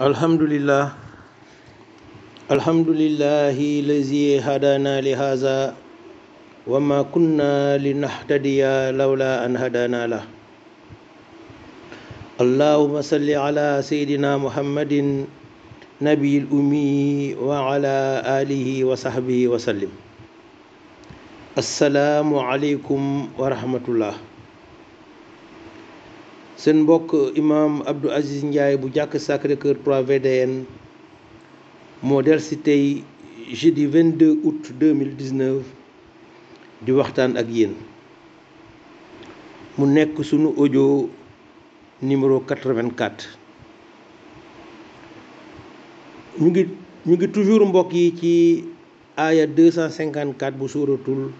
alhamdulillah alhamdulillahi lazi hadana li haza wa ma kunna linahtadiya lawla an hadana la allahumma salli ala sayidina muhammadin nabiyil ummi wa ala alihi wa sahbihi wa sallim. assalaamu aleykum wa rahmatullah. seen mbokk imam Abdou Aziz Ndiaye bu jàkk Sacré-Cœur 3 VDN moo del si tey jeudi 22 août 2019 di waxtaan ak yéen. mu nekk sunu audio numéro 84. ñu ngi toujours mbokk yi ci aaya 254 bu suuratul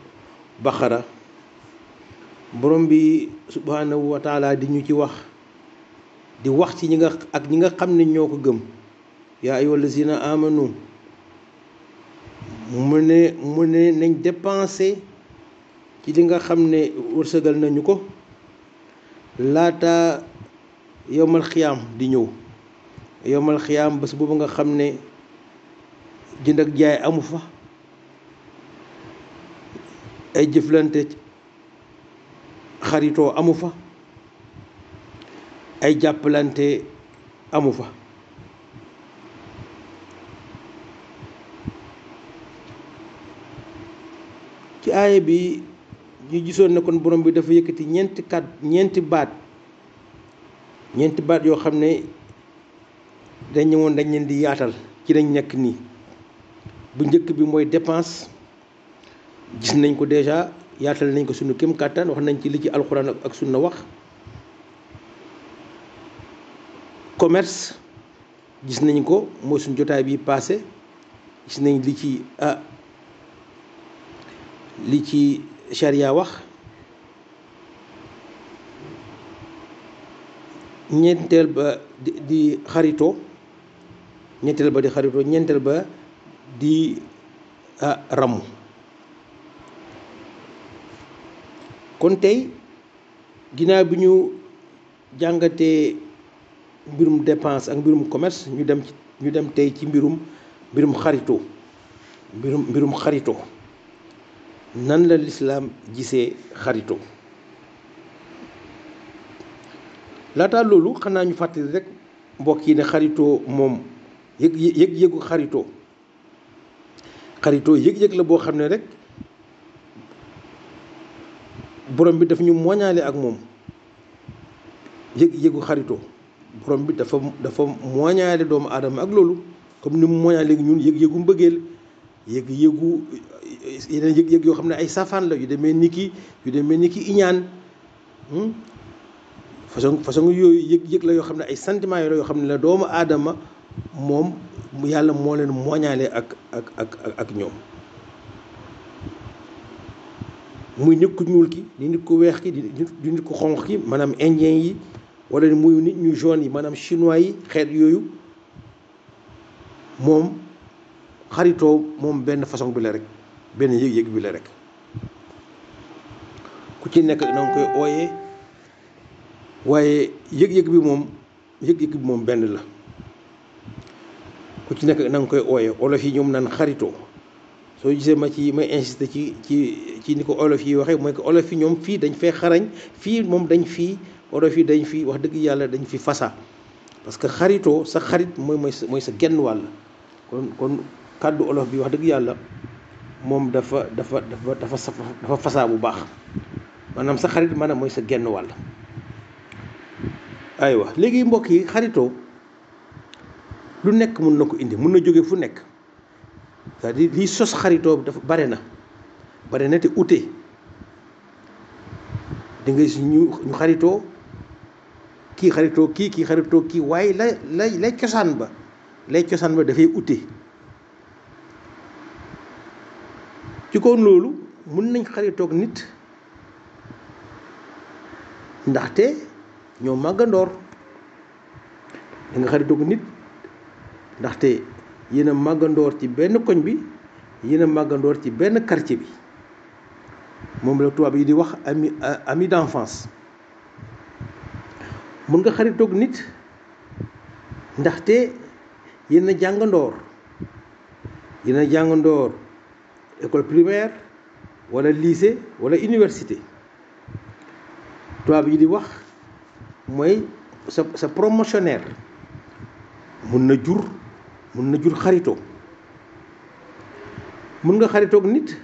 Baqara. borom bi subhanahu wa taala di ñu ci wax ci ñi nga xam ne ñoo ko gëm. yaa ayyuhal lazina amanu mu ne nañ dépensé ci li nga xam ne wërsëgal nañu ko laata yowmal xiyaam di ñëw. yowmal xiyaam bés boobu nga xam ne jënd ak jaay amu fa, ay jëflante xaritoo amu fa, ay jàppalante amu fa. ci aaya bi ñu gisoon ne kon borom bi dafa yëkkati ñeenti baat yoo xam ne dañ ñëwoon dañ leen di yaatal ci lañ nekk nii. bu njëkk bi mooy dépense, gis nañ ko déjà, yaatal nañ ko sunu kem kàttan, wax nañ ci li ci alxuraan ak sunna wax. commerce gis nañ ko, mooy suñu jotaay bi passé, gis nañ li ci charia wax. ñeenteel ba di xaritoo, ñeenteel ba di ramu. kon tey ginnaaw bi ñu jàngatee mbirum dépense ak mbirum commerce, ñu dem tey ci mbirum xaritoo. mbirum xaritoo nan la lislaam gisee xaritoo. laata loolu xanaa ñu fàttali rek mbokk yi ne xaritoo moom yëg-yëgu xaritoo yëg-yëg la boo xam ne rek borom bi daf ñu moñaale ak moom. yëg-yëgu xaritoo borom bi dafa moñaale doomu aadama ak loolu, comme ni mu moñaale ñun yëg-yëgu mbëggeel, yëg-yëgu yeneen yëg-yëg yoo xam ne ay safaan la yu demee ni ki iñaan. façon yooyu yëg-yëg la yoo xam ne ay sentiment yoo xam ne la doomu aadama moom yàlla moo leen moñaale ak ñoom. muy nit ku ñuul ki, di nit ku weex ki, di nit ku xonq ki, maanaam indien yi, wala muy nit ñu jaune yi, maanaam chinois yi, xeet yooyu. moom xaritoo moom benn façon bi la rek, benn yëg-yëg bi la rek. ku ci nekk na nga koy ooyee, waaye yëg-yëg bi moom benn la. ku ci nekk na nga koy ooyee. olof yi ñoom naan xaritoo. soo gisee may insister ci ni ko olof yi waxee, mooy que olof yi ñoom fii dañ fee xarañ, fii moom olof yi dañ fii wax dëgg yàlla dañ fi fasa. parce que xaritoo sa xarit mooy sa genn wàll. kon kàddu olof bi wax dëgg yàlla moom dafa fasaa bu baax. maanaam sa xarit maanaam mooy sa genn wàll. aywa léegi mbokk yi, xaritoo lu nekk mun na ko indi, mun na jóge fu nekk. c'est-à-dire liy sos xaritoo dafa bare na te ute. di nga gis ñu xaritoo kii xaritoo kii waaye lay cosaan ba dafay ute. ci kaw loolu mun nañ xaritoog nit ndaxte ñoo màggandoor. da nga xaritoog nit ndaxte yéen a màggandoor ci benn koñ bi, yéen a màggandoor ci benn quartier bi. moom la tubaab yi di wax ami d'enfance. mun nga xaritoog nit ndaxte yéen a jàngandoor école primaire wala lycée wala université tubaab yi di wax mooy sa promotionnaire mun na jur xaritoo mun nga xaritoog nit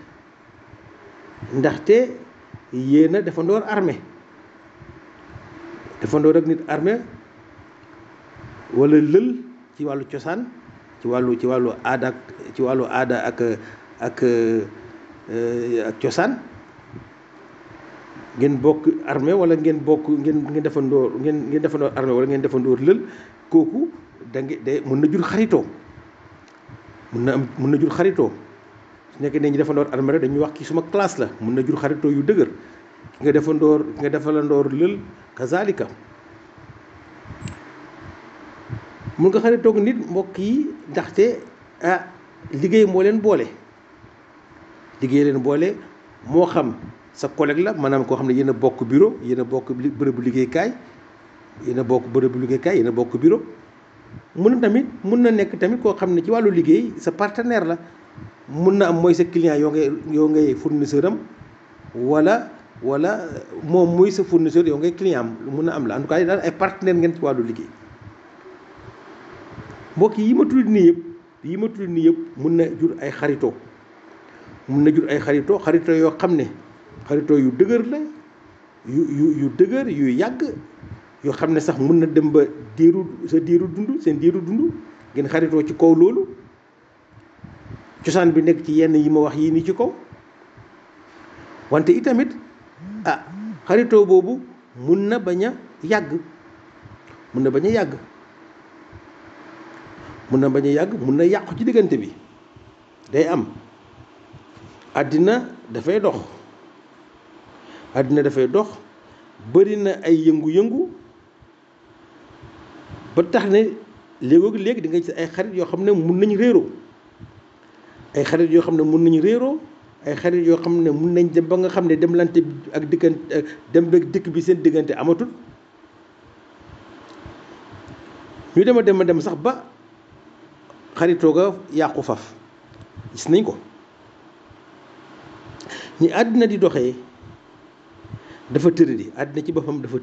ndaxte yéen a defandoor armée ak nit armée wala lël ci wàllu cosaan ci wàllu aada ak cosaan ngeen bokk armée wala ngeen defandoor armée wala ngeen defandoor lël kooku mën na jur xaritoo mën na jur xaritoo su nekkee ne ñu defandoor armée rek dañuy wax kii suma classe la mën na jur xaritoo yu dëgër ki nga defalandoor lël kazalika mun nga xaritoog nit mbokk yi ndaxte liggéey moo leen boole moo xam sa collègue la maanaam koo xam ne yéen a bokk bureau yéen a bokk bërëbu liggéeykaay yéen a bokk bureau mun na nekk tamit koo xam ne ci wàllu liggéey sa partenaire la mun na am mooy sa client yoo ngay fournisseur am wala moom muy sa fournisseur yow ngay client am mun na am la en tout cas daal ay partenaire ngeen ci wàllu liggéey mbokk yi ma tudd nii yëpp mun na jur ay xaritoo xaritoo yoo xam ne xaritoo yu dëgër la yu dëgër yu yàgg yoo xam ne sax mun na dem ba seen diiru dund ngeen xaritoo ci kaw loolu cosaan bi nekk ci yenn yi ma wax yii nii ci kaw wante itamit xaritoo boobu mun na bañ a yàgg mun na yàqu ci diggante bi day am àddina dafay dox bëri na ay yëngu-yëngu ba tax ne léegi di nga gis ay xarit yoo xam ne mun nañ réeroo ay xarit yoo xam ne mun nañ dem ba nga xam ne demlante ak diggante dem ba dikk bi seen diggante amatul ñu dem sax ba xaritoo ga yàqu faf gis nañ ko ñi àddina di doxee dafa tëradi àddina ci boppam dafa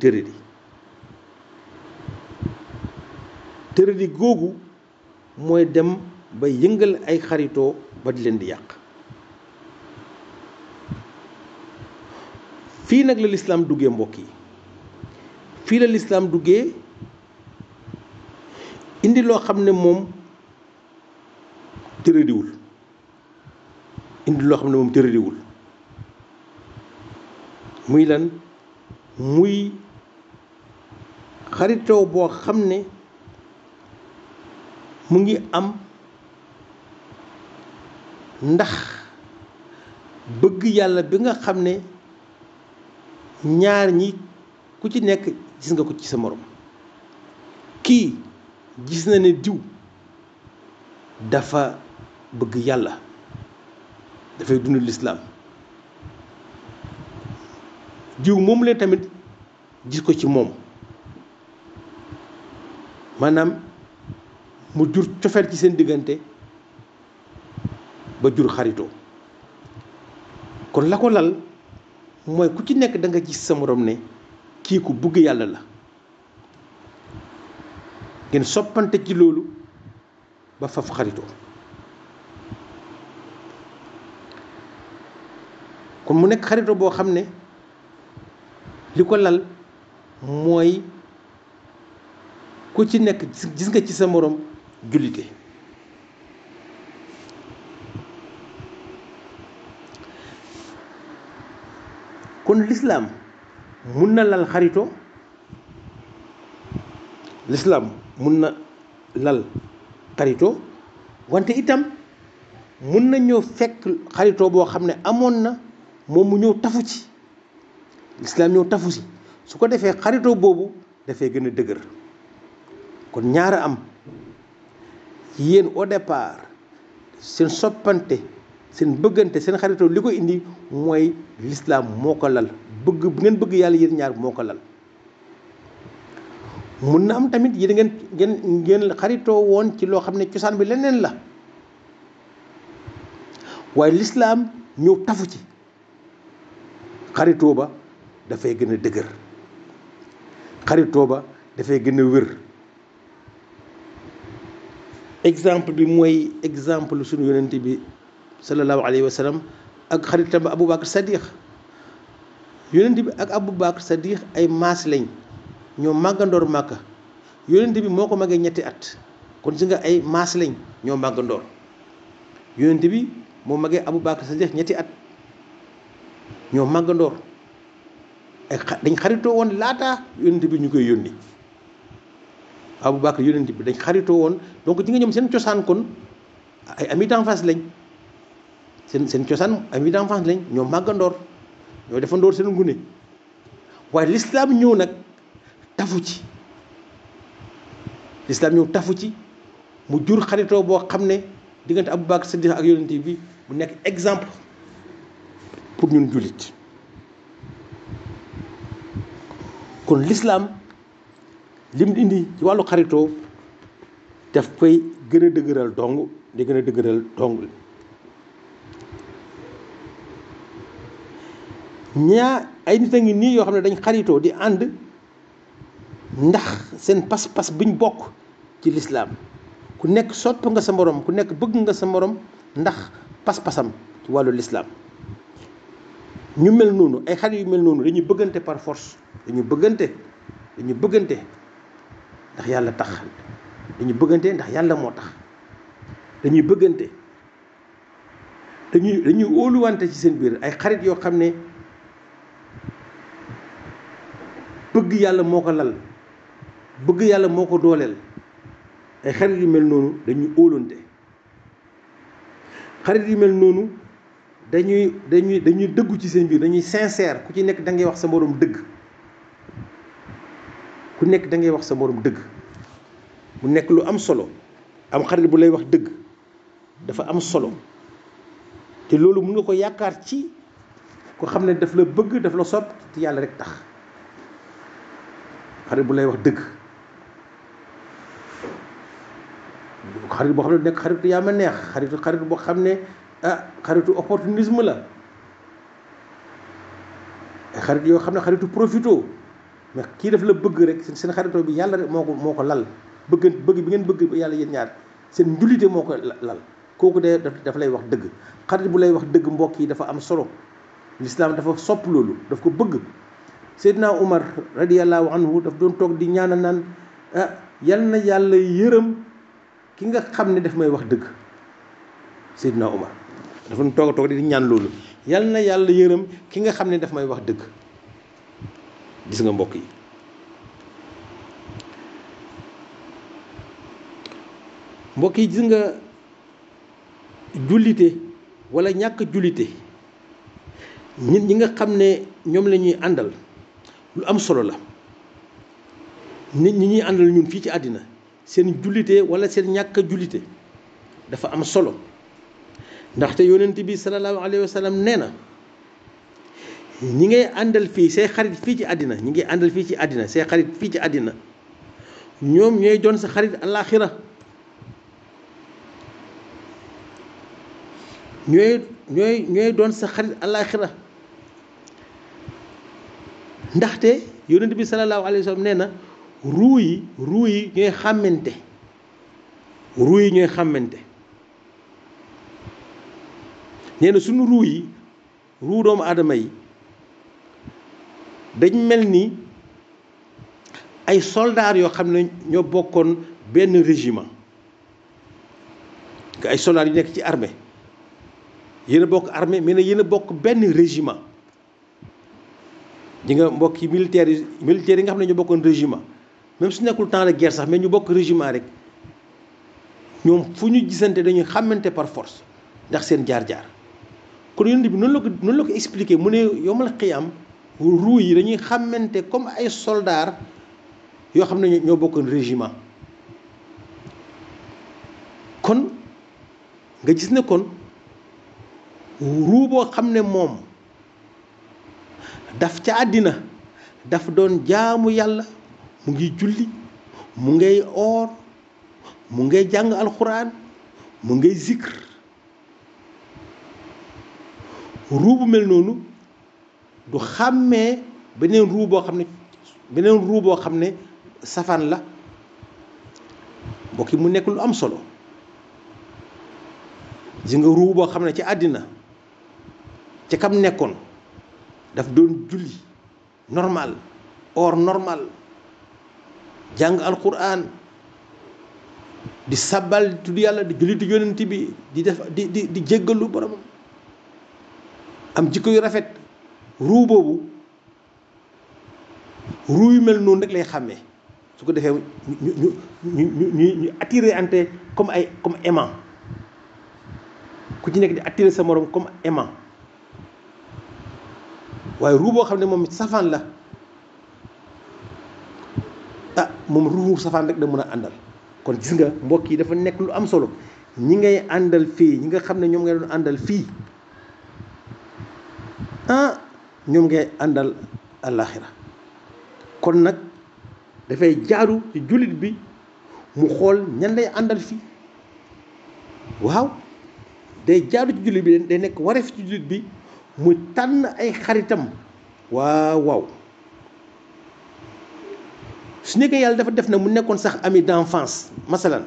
tëradi googu mooy dem ba yëngal ay xaritoo ba di leen di yàq fii nag la lislaam duggee mbokk yi fii la lislaam duggee indi loo xam ne moom tëradiwul muy lan muy xaritoo boo xam ne mu ngi am ndax bëgg yàlla bi nga xam ne ñaar ñi ku ci nekk gis nga ko ci sa morom kii gis na ne diw dafa bëgg yàlla dafay dund lislaam diw moom leen tamit gis ko ci moom maanaam mu jur cofeel ci seen diggante ba jur xaritoo kon la ko lal mooy ku ci nekk da nga gis sa morom ne kii ku bëgg yàlla la ngeen soppante ci loolu ba faf xaritoo kon mu nekk xaritoo boo xam ne li ko lal mooy ku ci nekk gis nga ci sa morom jullite kon lislaam mun na lal xaritoo wante itam mun na ñëw fekk xaritoo boo xam ne amoon na moom mu ñëw tafu ci lislaam ñëw tafu si su ko defee xaritoo boobu dafay gën a dëgër kon ñaara am yéen au départ seen soppante seen bëggante seen xaritoo li ko indi mooy lislaam moo ko lal bëgg bu ngeen bëgg yàlla yéen ñaar moo ko lal mun na am tamit yéen ngeen xaritoo woon ci loo xam ne cosaan bi leneen la waaye lislaam ñëw tafu ci xaritoo ba dafay gën a dëgër xaritoo ba dafay gën a wér. exemple bi mooy exemple suñu yonent bi sallallahu alayhi wa sallam ak xaritam ba Aboubacar Sadiq yonent bi ak Aboubacar Sadiq ay maas lañ ñoo màggandoor Màkka yonent bi moo ko magee ñetti at kon si nga ay maas lañ ñoo màggandoor yonent bi moo magee Aboubacar Sadiq ñetti at ñoo màggandoor dañ xaritoo woon laata yonent bi ñu koy yónni Aboubacar yonent bi dañ xaritoo woon donc ci nga ñoom seen cosaan kon ay amis d'enfance lañ seen cosaan amis d'enfance lañ ñoo màggandoor ñoo defandoor seen ngune waaye lislaam ñëw nag tafu ci lislaam ñëw tafu ci mu jur xaritoo boo xam ne diggante Aboubacar Sadiq ak yonent bi mu nekk exemple pour ñun jullit kon lislaam lim indi ci wàllu xaritoo daf koy gën a dëgëral dong di gën a dëgëral dong ay nit a ngi nii yoo xam ne dañ xaritoo di ànd ndax seen pas-pas biñ bokk ci lislaam ku nekk sopp nga sa morom ku nekk bëgg nga sa morom ndax pas-pasam ci wàllu lislaam ñu mel noonu ay xarit yu mel noonu dañuy bëggante par force dañuy bëggante ndax yàlla tax dañuy bëggante ndax yàlla moo tax dañuy bëggante dañuy óoluwante ci seen biir ay xarit yoo xam ne bëgg yàlla moo ko lal bëgg yàlla moo ko dooleel ay xarit yu mel noonu dañuy óolante xarit yu mel noonu dañuy dëggu ci seen biir dañuy sincère ku ci nekk da ngay wax sa morom dëgg ku nekk da ngay wax sa morom dëgg mu nekk lu am solo am xarit bu lay wax dëgg dafa am solo te loolu mun nga ko yaakaar ci ko xam ne daf la bëgg daf la sopp te yàlla rek tax xarit bu lay wax dëgg xarit boo xam ne nekk xaritu yaa ma neex xarit boo xam ne xaritu opportunisme la ay xarit yoo xam ne xaritu profito mais kii daf la bëgg rek seen xaritoo bi yàlla rek moo ko lal bëgg bi ngeen bëgg yàlla yéen ñaar seen njullite moo ko lal kooku de dafa lay wax dëgg xarit bu lay wax dëgg mbokk yi dafa am solo lislaam dafa sopp loolu daf ko bëgg Seydina Umar radiyallahu anhu daf doon toog di ñaanal naan yal na yàlla yërëm ki nga xam ne daf may wax dëgg Seydina Umar dafa doon toog di ñaan loolu yal na yàlla yërëm ki nga xam ne daf may wax dëgg gis nga mbokk yi gis nga jullite wala ñàkk jullite nit ñi nga xam ne ñoom la ñuy àndal lu am solo la nit ñi ñuy àndal ñun fii ci àddina seen jullite wala seen ñàkk jullite dafa am solo ndaxte yonent bi sallallahu alayhi wa sallam nee na ñi ngay àndal fii say xarit fii ci àddina ñi ngay àndal fii ci àddina say xarit fii ci àddina ñoom ñooy doon sa xarit àllaaxira ñooy doon sa xarit àllaaxira ndaxte yonent bi sallallahu alayhi wa sallam nee na ruu yi ñooy xàmmante nee na suñu ruu doomu aadama yi dañ mel ni ay soldats yoo xam ne ñoo bokkoon benn régiment nga ay soldats yu nekk ci armée yéen a bokk armée mais ne yéen a bokk benn régiment ji nga mbokk yi militaires yi nga xam ne ñoo bokkoon régiment même su nekkul temps de guerre sax mais ñu bokk régiment rek ñoom fu ñu gisante dañuy xàmmante par force ndax seen jaar-jaar kon yonent bi noonu la ko expliqué mu ne yawmal qiyaam ruu yi dañuy xàmmante comme ay soldats yoo xam ne ñoo bokkoon régiment kon nga gis ne kon ruu boo xam ne moom daf ca àddina daf doon jaamu yàlla mu ngi julli mu ngay oor mu ngay jàng alxuraan mu ngay zikr. ruu bu mel noonu du xàmmee beneen ruu boo xam ne safaan la. mbokk yi mu nekk lu am solo. gis nga ruu boo xam ne ci àddina ci kam nekkoon daf doon julli normal or normal jàng alquran di sabbal di tudd yàlla di julli di yonent bi di def di jéggalu boromam am jikko yu rafet. ruu boobu ruu yu mel noonu rek lay xàmmee su ko defee ñu attiré ante comme aimant ku ci nekk di attiré sa morom comme aimant. waaye ruu boo xam ne moom safaan la moom ruu safaan rek da mën a àndal. kon gis nga mbokk yi dafa nekk lu am solo ñi ngay àndal fii ñi nga xam ne ñoom ngay doon àndal fii ñoom ngay àndal àllaaxira. kon nag dafay jaaru ci jullit bi mu xool ñan lay àndal fii. waaw day jaaru ci jullit bi day nekk wareef ci jullit bi mu tànn ay xaritam. waaw su nekkee yàlla dafa def na mu nekkoon sax ami d'enfance masalan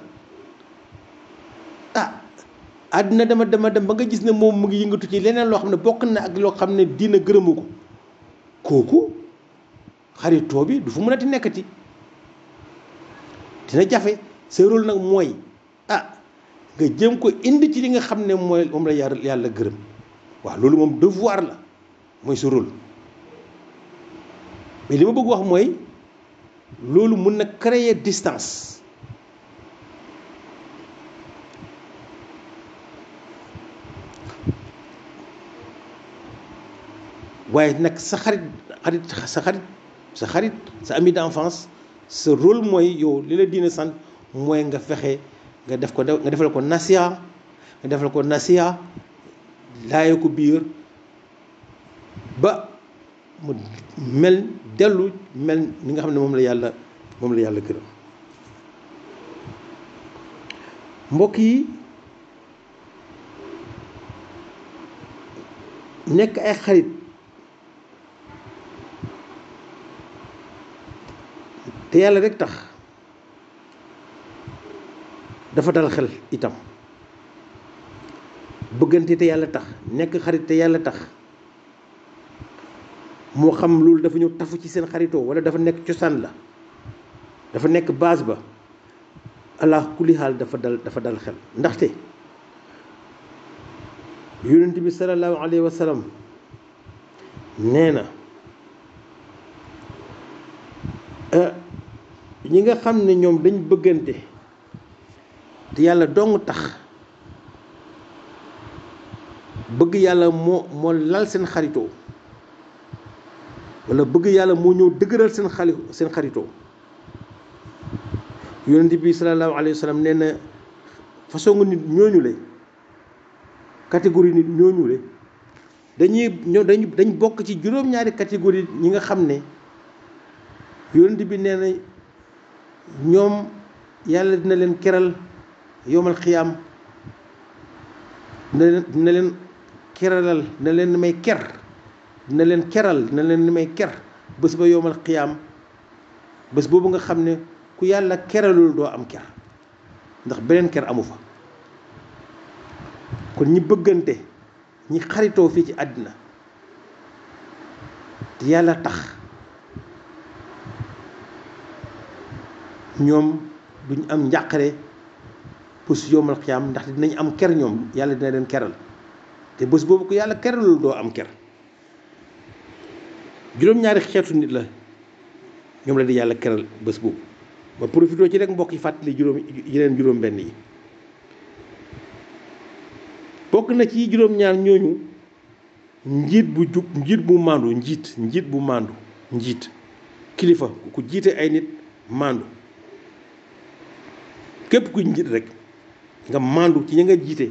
àddina dama dem ba nga gis ne moom mu ngi yëngatu ci leneen loo xam ne bokk na ak loo xam ne diina gërëmu ko kooku xaritoo bi du fu mën a ti nekkati dina jafe. sa rôle nag mooy nga jëm ko indi ci li nga xam ne mooy moom la yàlla gërëm. waaw loolu moom devoir la mooy sa rôle. mais li ma bëgg wax mooy loolu mun na créer distance. waaye nag sa xarit sa ami d'enfance sa rôle mooy yow li la diine sant mooy nga fexe nga defal ko nasiha laaye ko biir ba mu dellu mel ni nga xam ne moom la yàlla gërëm. mbokk yi nekk ay xarit te yàlla rek tax dafa dal xel itam. bëggante te yàlla tax nekk xarit te yàlla tax moo xam loolu dafa ñëw tafu ci seen xaritoo wala dafa nekk cosaan la dafa nekk base ba allah kulli xaal dafa dal xel. ndaxte yonent bi sallallahu alayhi wa sallam nee na ñi nga xam ne ñoom dañ bëggante te yàlla dong tax bëgg yàlla moo lal seen xaritoo wala bëgg yàlla moo ñëw dëgëral seen xaritoo. yonent bi sallallahu alayhi wa sallam nee na façon nit ñooñu le catégorie nit ñooñu le dañ bokk ci juróom-ñaari catégorie ñi nga xam ne yonent bi nee na ñoom yàlla dina leen keral yowmal xiyaam dina leen keralal dina leen may ker dina leen keral dina leen may ker bés ba yowmal xiyaam bés boobu nga xam ne ku yàlla keralul doo am ker ndax beneen ker amu fa. kon ñi bëggante ñi xaritoo fii ci àddina te yàlla tax ñoom duñ am njàqare pour si yowmal xiyaam ndax dinañ am ker ñoom yàlla dina leen keral te bés boobu ko yàlla keralul doo am ker. juróom-ñaari xeetu nit la ñoom la di yàlla keral bés boobu. ma profité ci rek mbokk yi fàttali juróom benn yi bokk na ci juróom-ñaar ñooñu njiit bu jub njiit bu maandu njiit kilifa ku jiite ay nit maandu. képp ku njiit rek nga maandu ci ña nga jiite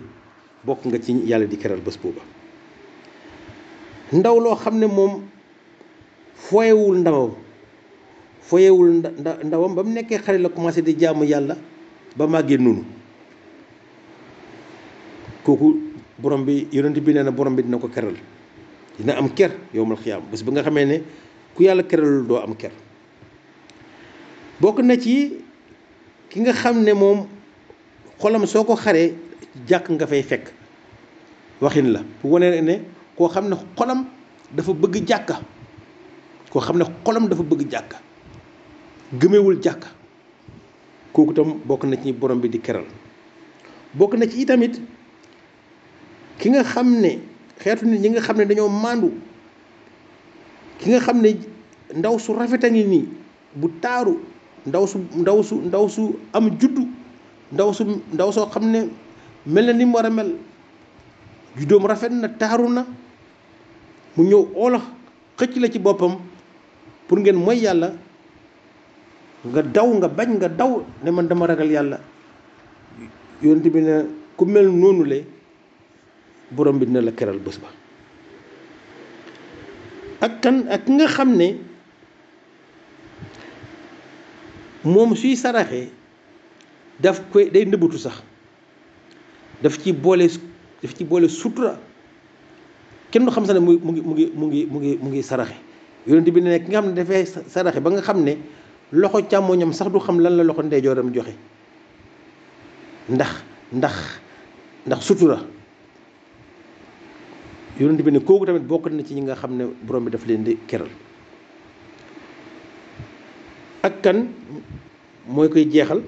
bokk nga ci yàlla di keral bés booba. ndaw loo xam ne moom fooyewul ndawam foyewul ndawam ba mu nekkee xale la commencé di jaamu yàlla ba màggee noonu kooku borom bi yonent bi nee na borom bi dina ko keral dina am ker yowmal xiyaam bés ba nga xamee ne ku yàlla keralul doo am ker bokk na ci ki nga xam ne moom xolam soo ko xaree jàkk nga fay fekk waxin la bu wane ne koo xam ne xolam dafa bëgg jàkka koo xam ne xolam dafa bëgg jàkka gëmewul jàkka kooku tam bokk na ci borom bi di keral bokk na ci itamit ki nga xam ne xeetu nit ñi nga xam ne dañoo màndu ki nga xam ne ndaw su rafet a ngi nii bu taaru ndaw su am juddu ndaw soo xam ne mel na ni mu war a mel juddoom rafet na taaru na mu ñëw oola xëcc la ci boppam pour ngeen mooy yàlla nga daw nga bañ nga daw ne man dama ragal yàlla yonent bi ne ku mel noonu le borom bi dina la keral bés ba ak ki nga xam ne moom suy saraxee daf koy day nëbbatu sax daf ci boole sutura kenn du xam sax ne mu ngi saraxe yonent bi ne ki nga xam ne dafay saraxe ba nga xam ne loxo càmmoñam sax du xam lan la loxo ndeyjooram joxe ndax sutura yonent bi ne kooku tamit bokk na ci ñi nga xam ne borom bi daf leen di keral ak kan mooy koy jeexal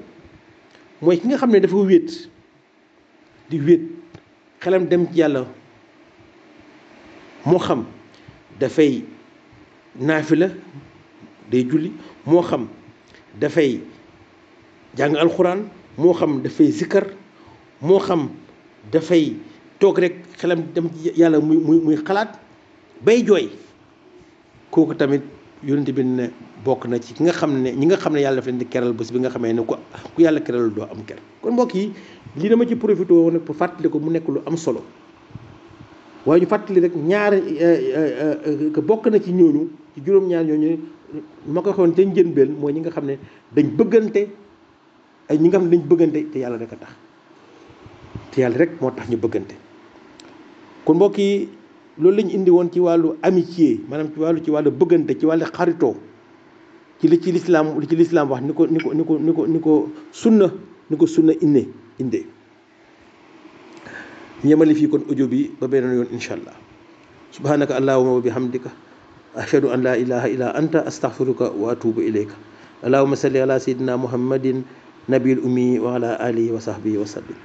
mooy ki nga xam ne dafa wéet xelam dem ci yàlla moo xam dafay naafila day julli moo xam dafay jàng alxuraan moo xam dafay zikkar moo xam dafay toog rek xelam dem ci yàlla muy xalaat bay jooy kooku tamit yonent bi ne bokk na ci ki nga xam ne ñi nga xam ne yàlla daf leen di keral bés bi nga xamee ne ku yàlla keral doo am ker kon mbokk yi lii dama ci profité woon nag pour fàttali ko mu nekk lu am solo waaye ñu fàttali rek ñaar que bokk na ci ñooñu ci juróom-ñaar ñooñu ma ko waxoon te njëlbéen mooy ñi nga xam ne dañ bëggante ay ñi nga xam ne dañ bëggante te yàlla rek a tax te yàlla rek moo tax ñu bëggante kon mbokk yi loolu lañ indi woon ci wàllu amitié maanaam ci wàllu bëggante ci wàllu xaritoo ci li ci lislaam wax ni ko sunna indee ñemali fii kon audio bi ba beneen yoon insha allah subhanaka allahumma wa bihamdika ashhadu an la ilaha illa anta astaghfiruka wa atubu ilayka allahumma salli ala sayyidina muhammadin nabil ummi wa ala alihi wa sahbihi wa sallim